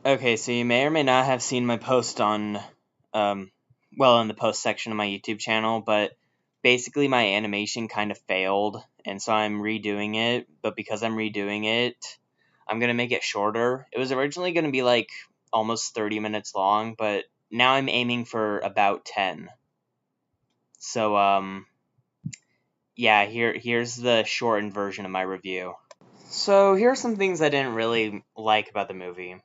Okay, so you may or may not have seen my post on, um, in the post section of my YouTube channel, but basically my animation kind of failed, and so I'm redoing it, but because I'm redoing it, I'm going to make it shorter. It was originally going to be like almost 30 minutes long, but now I'm aiming for about 10. So, yeah, here's the shortened version of my review. So, here are some things I didn't really like about the movie.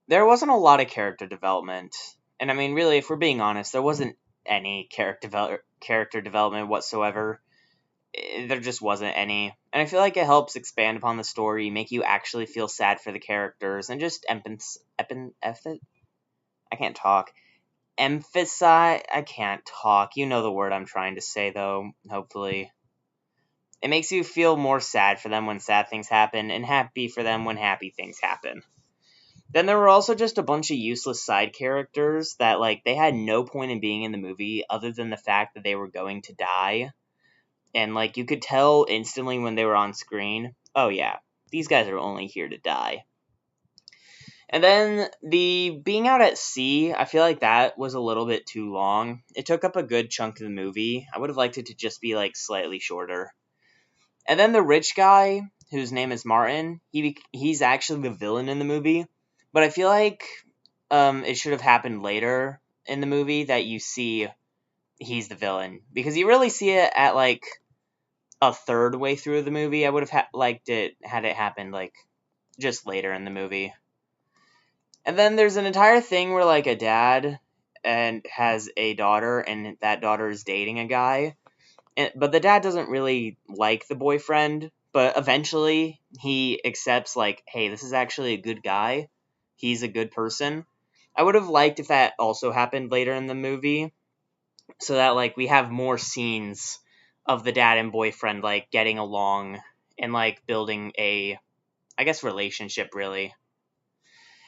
There wasn't a lot of character development. And I mean, really, if we're being honest, there wasn't any character development whatsoever. There just wasn't any. And I feel like it helps expand upon the story, make you actually feel sad for the characters, and just I can't talk. Emphasize. I can't talk. You know the word I'm trying to say, though, hopefully. It makes you feel more sad for them when sad things happen, and happy for them when happy things happen. Then there were also just a bunch of useless side characters that, like, they had no point in being in the movie other than the fact that they were going to die. And, like, you could tell instantly when they were on screen, oh yeah, these guys are only here to die. And then the being out at sea, I feel like that was a little bit too long. It took up a good chunk of the movie. I would have liked it to just be, like, slightly shorter. And then the rich guy, whose name is Martin, he's actually the villain in the movie. But I feel like it should have happened later in the movie that you see he's the villain. Because you really see it at, like, a third way through the movie. I would have liked it had it happened, like, just later in the movie. And then there's an entire thing where, like, a dad and has a daughter, and that daughter is dating a guy. But the dad doesn't really like the boyfriend, but eventually he accepts, like, hey, this is actually a good guy. He's a good person. I would have liked if that also happened later in the movie, so that, like, we have more scenes of the dad and boyfriend, like, getting along and, like, building a, I guess, relationship, really.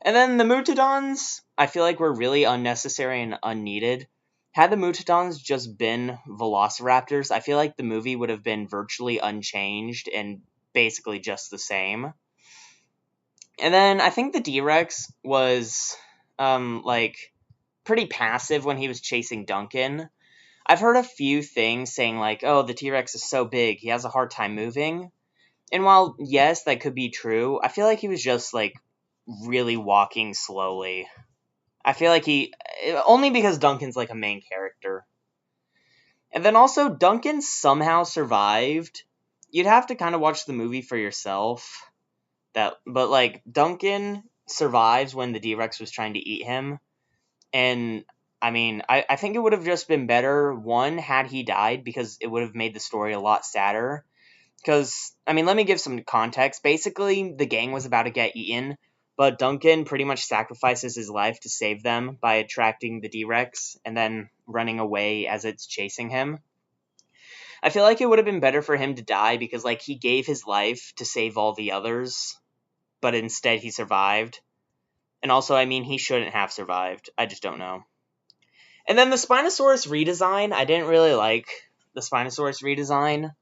And then the Mutadons, I feel like were really unnecessary and unneeded. Had the Mutadons just been velociraptors, I feel like the movie would have been virtually unchanged and basically just the same. And then I think the D-Rex was, like, pretty passive when he was chasing Duncan. I've heard a few things saying, like, oh, the T-Rex is so big, he has a hard time moving. And while, yes, that could be true, I feel like he was just, like, really walking slowly. I feel like only because Duncan's, like, a main character. And then also, Duncan somehow survived. You'd have to kind of watch the movie for yourself. But, like, Duncan survives when the D-Rex was trying to eat him. And, I mean, I think it would have just been better, one, had he died, because it would have made the story a lot sadder. Because, I mean, let me give some context. Basically, the gang was about to get eaten, but Duncan pretty much sacrifices his life to save them by attracting the D-Rex and then running away as it's chasing him. I feel like it would have been better for him to die because, like, he gave his life to save all the others, but instead he survived. And also, I mean, he shouldn't have survived. I just don't know. And then the Spinosaurus redesign, I didn't really like the Spinosaurus redesign.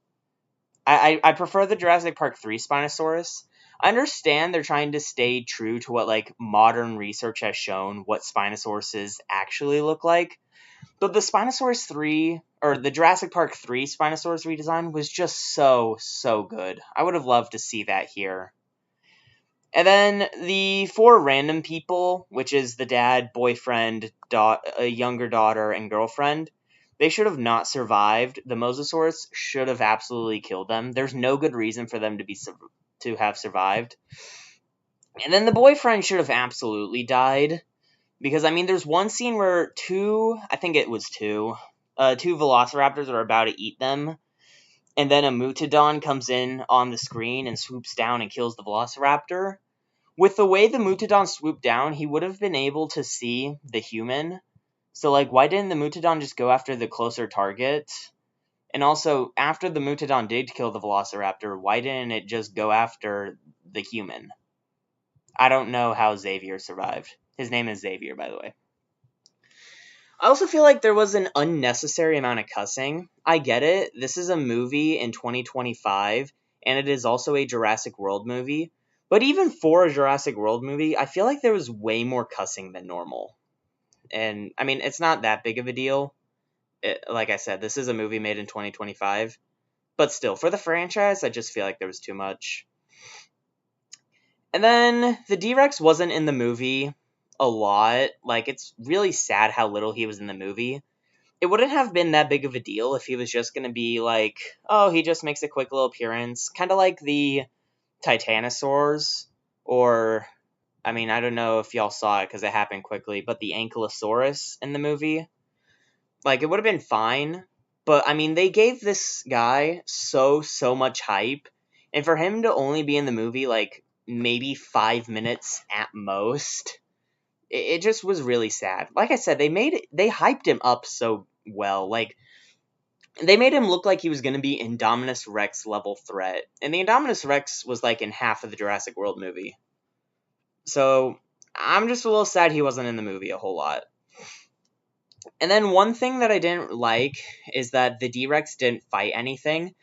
I prefer the Jurassic Park 3 Spinosaurus. I understand they're trying to stay true to what, like, modern research has shown what Spinosauruses actually look like. But the Spinosaurus 3, or the Jurassic Park 3 Spinosaurus redesign was just so good. I would have loved to see that here. And then the four random people, which is the dad, boyfriend, a younger daughter, and girlfriend, they should have not survived. The Mosasaurus should have absolutely killed them. There's no good reason for them to have survived. And then the boyfriend should have absolutely died. Because, I mean, there's one scene where two velociraptors are about to eat them. And then a Mutadon comes in on the screen and swoops down and kills the velociraptor. With the way the Mutadon swooped down, he would have been able to see the human. So, like, why didn't the Mutadon just go after the closer target? And also, after the Mutadon did kill the Velociraptor, why didn't it just go after the human? I don't know how Xavier survived. His name is Xavier, by the way. I also feel like there was an unnecessary amount of cussing. I get it. This is a movie in 2025, and it is also a Jurassic World movie. But even for a Jurassic World movie, I feel like there was way more cussing than normal. And I mean, it's not that big of a deal. Like I said, this is a movie made in 2025. But still, for the franchise, I just feel like there was too much. And then the D-Rex wasn't in the movie a lot. Like, it's really sad how little he was in the movie. It wouldn't have been that big of a deal if he was just going to be like, oh, he just makes a quick little appearance. Kind of like the Titanosaurs, or, I mean, I don't know if y'all saw it because it happened quickly, but the Ankylosaurus in the movie. Like, it would have been fine, but, I mean, they gave this guy so much hype, and for him to only be in the movie, like, maybe 5 minutes at most, it just was really sad. Like I said, they hyped him up so well. Like, they made him look like he was going to be Indominus Rex level threat, and the Indominus Rex was, like, in half of the Jurassic World movie. So, I'm just a little sad he wasn't in the movie a whole lot. And then one thing that I didn't like is that the D-Rex didn't fight anything.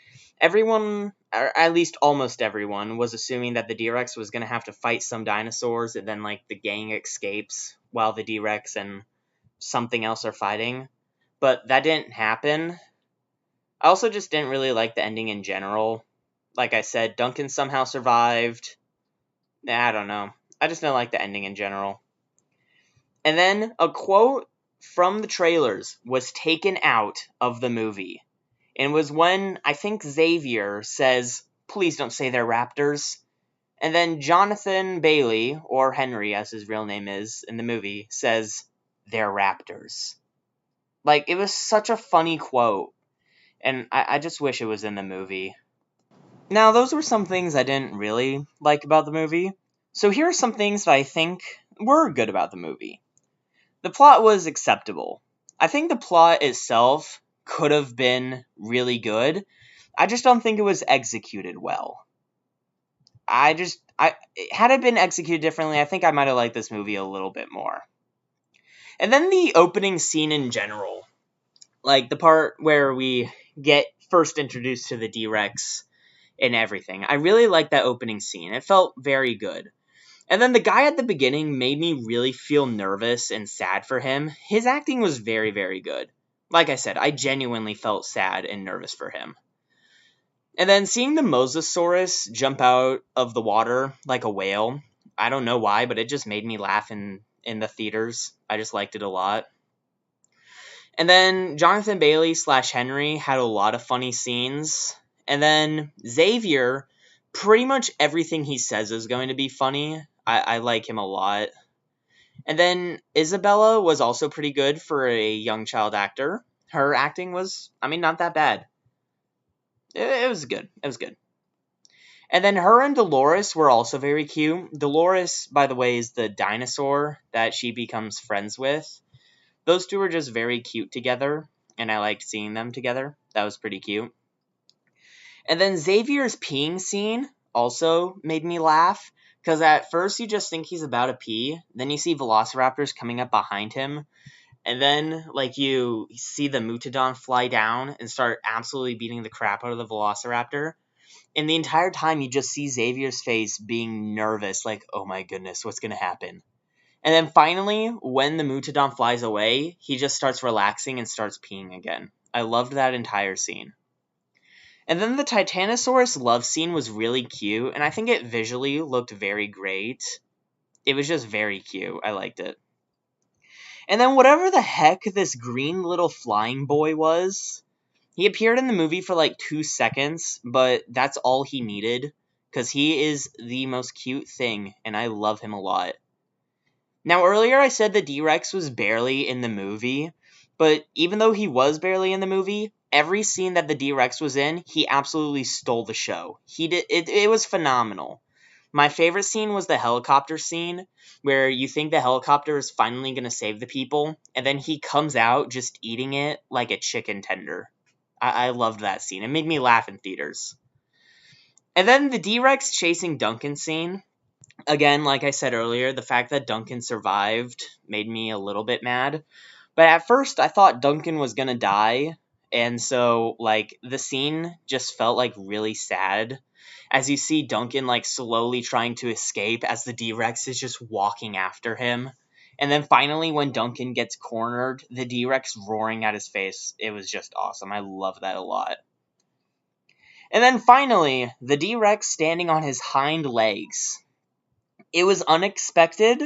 Everyone, or at least almost everyone, was assuming that the D-Rex was going to have to fight some dinosaurs, and then, like, the gang escapes while the D-Rex and something else are fighting. But that didn't happen. I also just didn't really like the ending in general. Like I said, Duncan somehow survived. I don't know. I just didn't like the ending in general. And then a quote from the trailers was taken out of the movie. And was when, I think, Xavier says, "Please don't say they're raptors." And then Jonathan Bailey, or Henry as his real name is in the movie, says, "They're raptors." Like, it was such a funny quote. And I just wish it was in the movie. Now, those were some things I didn't really like about the movie. So here are some things that I think were good about the movie. The plot was acceptable. I think the plot itself could have been really good. I just don't think it was executed well. Had it been executed differently, I think I might have liked this movie a little bit more. And then the opening scene in general. Like, the part where we get first introduced to the D-Rex and everything. I really liked that opening scene. It felt very good. And then the guy at the beginning made me really feel nervous and sad for him. His acting was very, very good. Like I said, I genuinely felt sad and nervous for him. And then seeing the Mosasaurus jump out of the water like a whale, I don't know why, but it just made me laugh in the theaters. I just liked it a lot. And then Jonathan Bailey / Henry had a lot of funny scenes. And then Xavier, pretty much everything he says is going to be funny. I like him a lot. And then Isabella was also pretty good for a young child actor. Her acting was, I mean, not that bad. It was good. It was good. And then her and Dolores were also very cute. Dolores, by the way, is the dinosaur that she becomes friends with. Those two were just very cute together, and I liked seeing them together. That was pretty cute. And then Xavier's peeing scene also made me laugh, because at first you just think he's about to pee, then you see velociraptors coming up behind him, and then, like, you see the Mutodon fly down and start absolutely beating the crap out of the velociraptor. And the entire time you just see Xavier's face being nervous, like, oh my goodness, what's going to happen? And then finally, when the Mutodon flies away, he just starts relaxing and starts peeing again. I loved that entire scene. And then the Titanosaurus love scene was really cute, and I think it visually looked very great. It was just very cute. I liked it. And then whatever the heck this green little flying boy was, he appeared in the movie for like 2 seconds, but that's all he needed, because he is the most cute thing, and I love him a lot. Now, earlier I said the D-Rex was barely in the movie, but even though he was barely in the movie, every scene that the D-Rex was in, he absolutely stole the show. It was phenomenal. My favorite scene was the helicopter scene, where you think the helicopter is finally going to save the people, and then he comes out just eating it like a chicken tender. I loved that scene. It made me laugh in theaters. And then the D-Rex chasing Duncan scene. Again, like I said earlier, the fact that Duncan survived made me a little bit mad. But at first, I thought Duncan was going to die. And so, like, the scene just felt, like, really sad. as you see Duncan, like, slowly trying to escape as the D-Rex is just walking after him. And then finally, when Duncan gets cornered, the D-Rex roaring at his face. It was just awesome. I love that a lot. And then finally, the D-Rex standing on his hind legs. It was unexpected,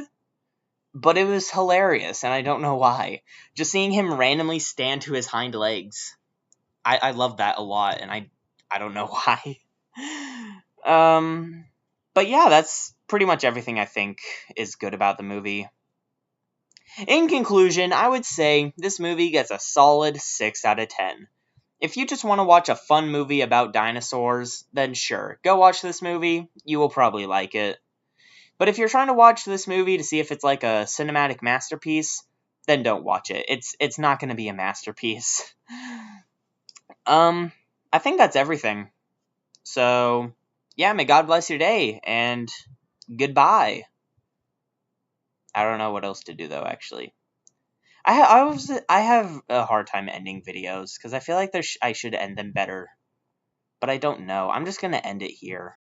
but it was hilarious, and I don't know why. Just seeing him randomly stand to his hind legs. I love that a lot, and I don't know why. But yeah, that's pretty much everything I think is good about the movie. In conclusion, I would say this movie gets a solid 6 out of 10. If you just want to watch a fun movie about dinosaurs, then sure, go watch this movie. You will probably like it. But if you're trying to watch this movie to see if it's like a cinematic masterpiece, then don't watch it. It's not going to be a masterpiece. I think that's everything. So, yeah, may God bless your day, and goodbye. I don't know what else to do, though, actually. I have a hard time ending videos, because I feel like I should end them better. But I don't know. I'm just going to end it here.